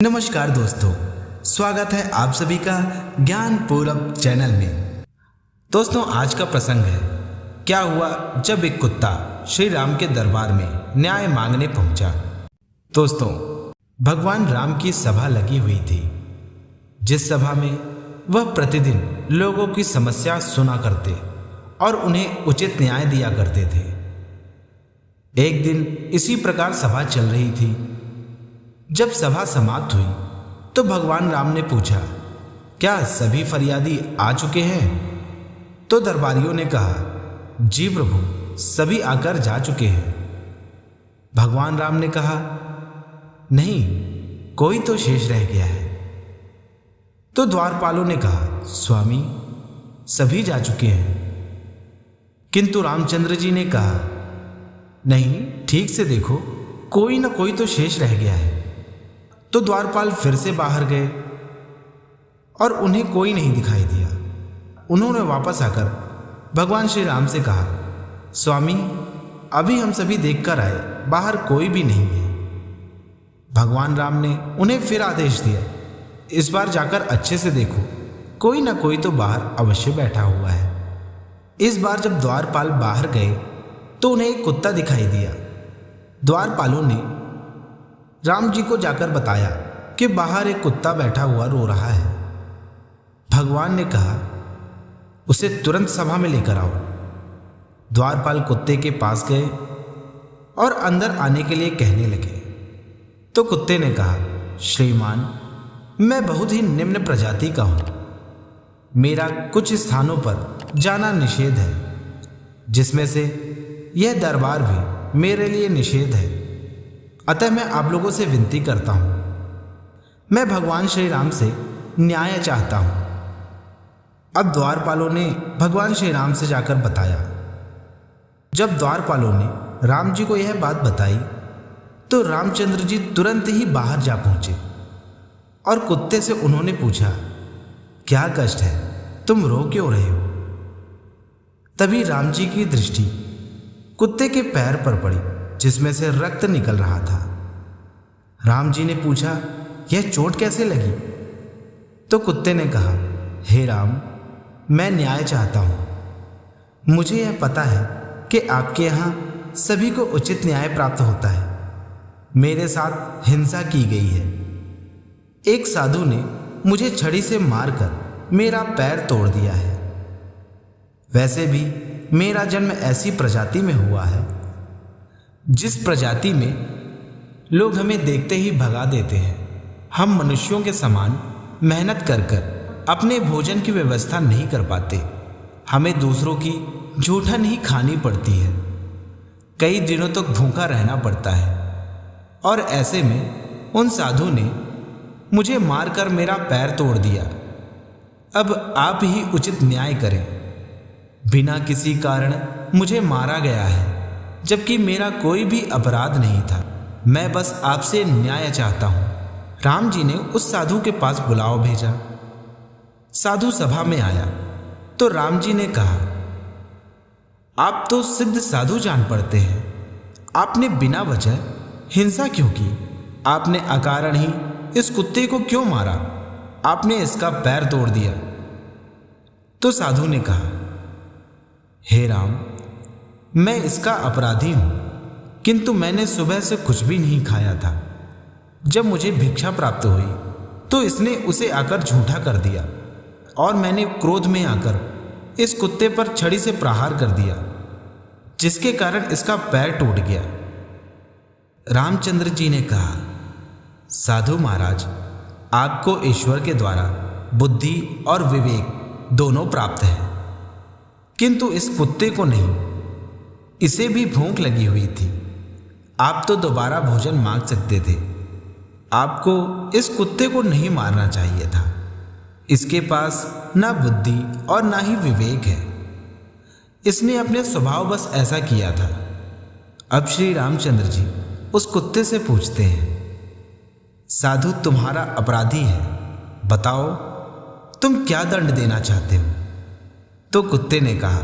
नमस्कार दोस्तों, स्वागत है आप सभी का ज्ञान पूरब चैनल में। दोस्तों, आज का प्रसंग है क्या हुआ जब एक कुत्ता श्री राम के दरबार में न्याय मांगने पहुंचा। दोस्तों, भगवान राम की सभा लगी हुई थी, जिस सभा में वह प्रतिदिन लोगों की समस्या सुना करते और उन्हें उचित न्याय दिया करते थे। एक दिन इसी प्रकार सभा चल रही थी। जब सभा समाप्त हुई तो भगवान राम ने पूछा, क्या सभी फरियादी आ चुके हैं? तो दरबारियों ने कहा, जी प्रभु, सभी आकर जा चुके हैं। भगवान राम ने कहा, नहीं, कोई तो शेष रह गया है। तो द्वारपालों ने कहा, स्वामी, सभी जा चुके हैं। किंतु रामचंद्र जी ने कहा, नहीं, ठीक से देखो, कोई ना कोई तो शेष रह गया है। तो द्वारपाल फिर से बाहर गए और उन्हें कोई नहीं दिखाई दिया। उन्होंने वापस आकर भगवान श्री राम से कहा, स्वामी, अभी हम सभी देखकर आए, बाहर कोई भी नहीं है। भगवान राम ने उन्हें फिर आदेश दिया, इस बार जाकर अच्छे से देखो, कोई ना कोई तो बाहर अवश्य बैठा हुआ है। इस बार जब द्वारपाल बाहर गए तो उन्हें एक कुत्ता दिखाई दिया। द्वारपालों ने राम जी को जाकर बताया कि बाहर एक कुत्ता बैठा हुआ रो रहा है। भगवान ने कहा, उसे तुरंत सभा में लेकर आओ। द्वारपाल कुत्ते के पास गए और अंदर आने के लिए कहने लगे। तो कुत्ते ने कहा, श्रीमान, मैं बहुत ही निम्न प्रजाति का हूं। मेरा कुछ स्थानों पर जाना निषेध है, जिसमें से यह दरबार भी मेरे लिए निषेध है। अतः मैं आप लोगों से विनती करता हूं, मैं भगवान श्री राम से न्याय चाहता हूं। अब द्वारपालों ने भगवान श्री राम से जाकर बताया। जब द्वारपालों ने राम जी को यह बात बताई तो रामचंद्र जी तुरंत ही बाहर जा पहुंचे और कुत्ते से उन्होंने पूछा, क्या कष्ट है, तुम रो क्यों रहे हो? तभी राम जी की दृष्टि कुत्ते के पैर पर पड़ी, जिसमें से रक्त निकल रहा था। राम जी ने पूछा, यह चोट कैसे लगी? तो कुत्ते ने कहा, हे राम, मैं न्याय चाहता हूं। मुझे यह पता है कि आपके यहां सभी को उचित न्याय प्राप्त होता है। मेरे साथ हिंसा की गई है। एक साधु ने मुझे छड़ी से मारकर मेरा पैर तोड़ दिया है। वैसे भी मेरा जन्म ऐसी प्रजाति में हुआ है जिस प्रजाति में लोग हमें देखते ही भगा देते हैं। हम मनुष्यों के समान मेहनत कर कर अपने भोजन की व्यवस्था नहीं कर पाते। हमें दूसरों की जूठन ही खानी पड़ती है। कई दिनों तक भूखा रहना पड़ता है। और ऐसे में उन साधु ने मुझे मारकर मेरा पैर तोड़ दिया। अब आप ही उचित न्याय करें। बिना किसी कारण मुझे मारा गया है, जबकि मेरा कोई भी अपराध नहीं था। मैं बस आपसे न्याय चाहता हूं। राम जी ने उस साधु के पास बुलावा भेजा। साधु सभा में आया तो राम जी ने कहा, आप तो सिद्ध साधु जान पड़ते हैं। आपने बिना वजह हिंसा क्यों की? आपने अकारण ही इस कुत्ते को क्यों मारा? आपने इसका पैर तोड़ दिया। तो साधु ने कहा, हे राम, मैं इसका अपराधी हूं, किंतु मैंने सुबह से कुछ भी नहीं खाया था। जब मुझे भिक्षा प्राप्त हुई तो इसने उसे आकर झूठा कर दिया और मैंने क्रोध में आकर इस कुत्ते पर छड़ी से प्रहार कर दिया, जिसके कारण इसका पैर टूट गया। रामचंद्र जी ने कहा, साधु महाराज, आपको ईश्वर के द्वारा बुद्धि और विवेक दोनों प्राप्त है, किंतु इस कुत्ते को नहीं। इसे भी भूख लगी हुई थी। आप तो दोबारा भोजन मांग सकते थे। आपको इस कुत्ते को नहीं मारना चाहिए था। इसके पास ना बुद्धि और ना ही विवेक है। इसने अपने स्वभाव बस ऐसा किया था। अब श्री रामचंद्र जी उस कुत्ते से पूछते हैं, साधु तुम्हारा अपराधी है, बताओ तुम क्या दंड देना चाहते हो? तो कुत्ते ने कहा,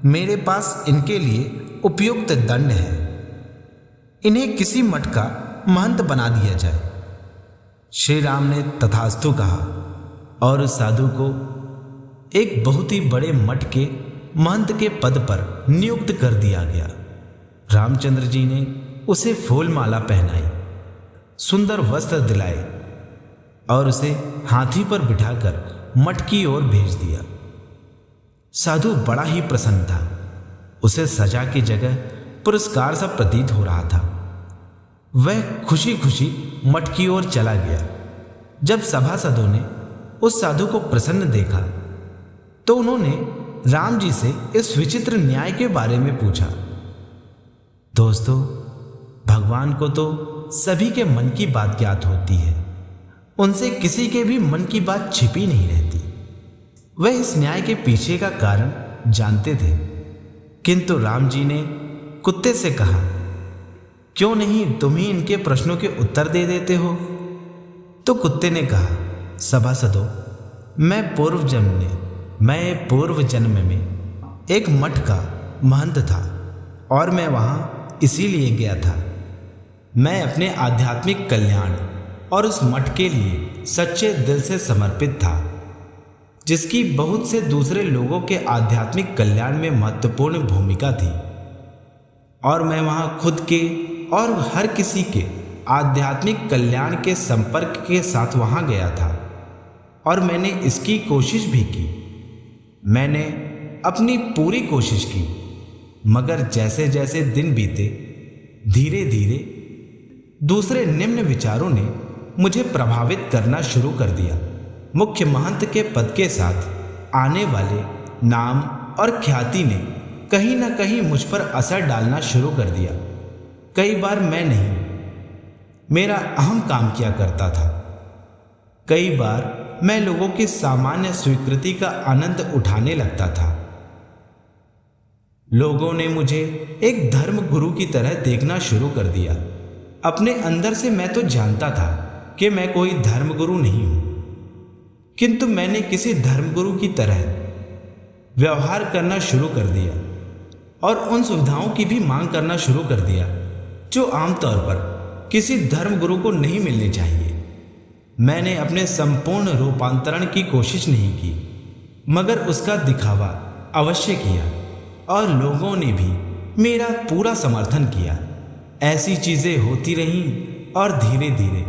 मेरे पास इनके लिए उपयुक्त दंड है। इन्हें किसी मठ का महंत बना दिया जाए। श्री राम ने तथास्तु कहा और उस साधु को एक बहुत ही बड़े मठ के महंत के पद पर नियुक्त कर दिया गया। रामचंद्र जी ने उसे फूल माला पहनाई, सुंदर वस्त्र दिलाए और उसे हाथी पर बिठाकर मठ की ओर भेज दिया। साधु बड़ा ही प्रसन्न था। उसे सजा की जगह पुरस्कार सा प्रतीत हो रहा था। वह खुशी खुशी मठ की ओर चला गया। जब सभासदों ने उस साधु को प्रसन्न देखा तो उन्होंने राम जी से इस विचित्र न्याय के बारे में पूछा। दोस्तों, भगवान को तो सभी के मन की बात ज्ञात होती है, उनसे किसी के भी मन की बात छिपी नहीं रहती। वह इस न्याय के पीछे का कारण जानते थे, किंतु राम जी ने कुत्ते से कहा, क्यों नहीं तुम ही इनके प्रश्नों के उत्तर दे देते हो? तो कुत्ते ने कहा, सभासदों, मैं पूर्व जन्म में एक मठ का महंत था और मैं वहाँ इसीलिए गया था। मैं अपने आध्यात्मिक कल्याण और उस मठ के लिए सच्चे दिल से समर्पित था, जिसकी बहुत से दूसरे लोगों के आध्यात्मिक कल्याण में महत्वपूर्ण भूमिका थी। और मैं वहाँ खुद के और हर किसी के आध्यात्मिक कल्याण के संपर्क के साथ वहाँ गया था और मैंने इसकी कोशिश भी की। मैंने अपनी पूरी कोशिश की, मगर जैसे जैसे दिन बीते धीरे धीरे दूसरे निम्न विचारों ने मुझे प्रभावित करना शुरू कर दिया। मुख्य महंत के पद के साथ आने वाले नाम और ख्याति ने कहीं ना कहीं मुझ पर असर डालना शुरू कर दिया। कई बार मैं नहीं, मेरा अहम काम किया करता था। कई बार मैं लोगों की सामान्य स्वीकृति का आनंद उठाने लगता था। लोगों ने मुझे एक धर्म गुरु की तरह देखना शुरू कर दिया। अपने अंदर से मैं तो जानता था कि मैं कोई धर्मगुरु नहीं हूं, किंतु मैंने किसी धर्मगुरु की तरह व्यवहार करना शुरू कर दिया और उन सुविधाओं की भी मांग करना शुरू कर दिया जो आमतौर पर किसी धर्मगुरु को नहीं मिलनी चाहिए। मैंने अपने संपूर्ण रूपांतरण की कोशिश नहीं की, मगर उसका दिखावा अवश्य किया और लोगों ने भी मेरा पूरा समर्थन किया। ऐसी चीजें होती रहीं और धीरे धीरे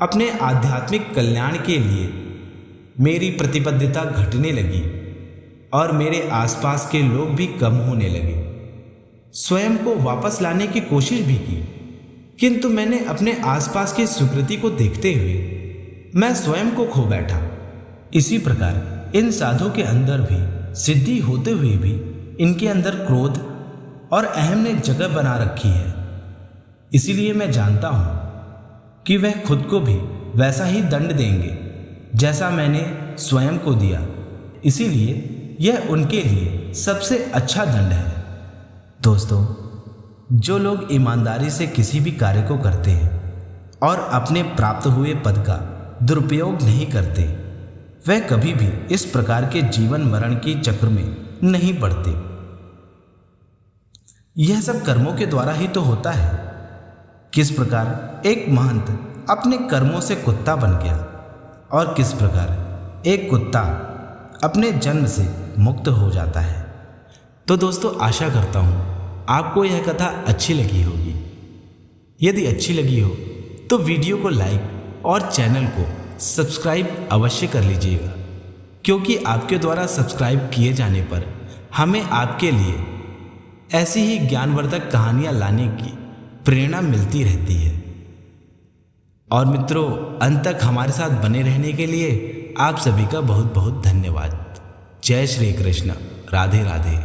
अपने आध्यात्मिक कल्याण के लिए मेरी प्रतिबद्धता घटने लगी और मेरे आसपास के लोग भी कम होने लगे। स्वयं को वापस लाने की कोशिश भी की, किंतु मैंने अपने आसपास की स्वीकृति को देखते हुए मैं स्वयं को खो बैठा। इसी प्रकार इन साधु के अंदर भी सिद्धि होते हुए भी इनके अंदर क्रोध और अहम ने जगह बना रखी है। इसीलिए मैं जानता हूं कि वह खुद को भी वैसा ही दंड देंगे जैसा मैंने स्वयं को दिया। इसीलिए यह उनके लिए सबसे अच्छा दंड है। दोस्तों, जो लोग ईमानदारी से किसी भी कार्य को करते हैं और अपने प्राप्त हुए पद का दुरुपयोग नहीं करते, वह कभी भी इस प्रकार के जीवन मरण की चक्र में नहीं पड़ते। यह सब कर्मों के द्वारा ही तो होता है। किस प्रकार एक महंत अपने कर्मों से कुत्ता बन गया और किस प्रकार एक कुत्ता अपने जन्म से मुक्त हो जाता है। तो दोस्तों, आशा करता हूँ आपको यह कथा अच्छी लगी होगी। यदि अच्छी लगी हो तो वीडियो को लाइक और चैनल को सब्सक्राइब अवश्य कर लीजिएगा, क्योंकि आपके द्वारा सब्सक्राइब किए जाने पर हमें आपके लिए ऐसी ही ज्ञानवर्धक कहानियाँ लाने की प्रेरणा मिलती रहती है। और मित्रों, अंत तक हमारे साथ बने रहने के लिए आप सभी का बहुत बहुत धन्यवाद। जय श्री कृष्ण। राधे राधे।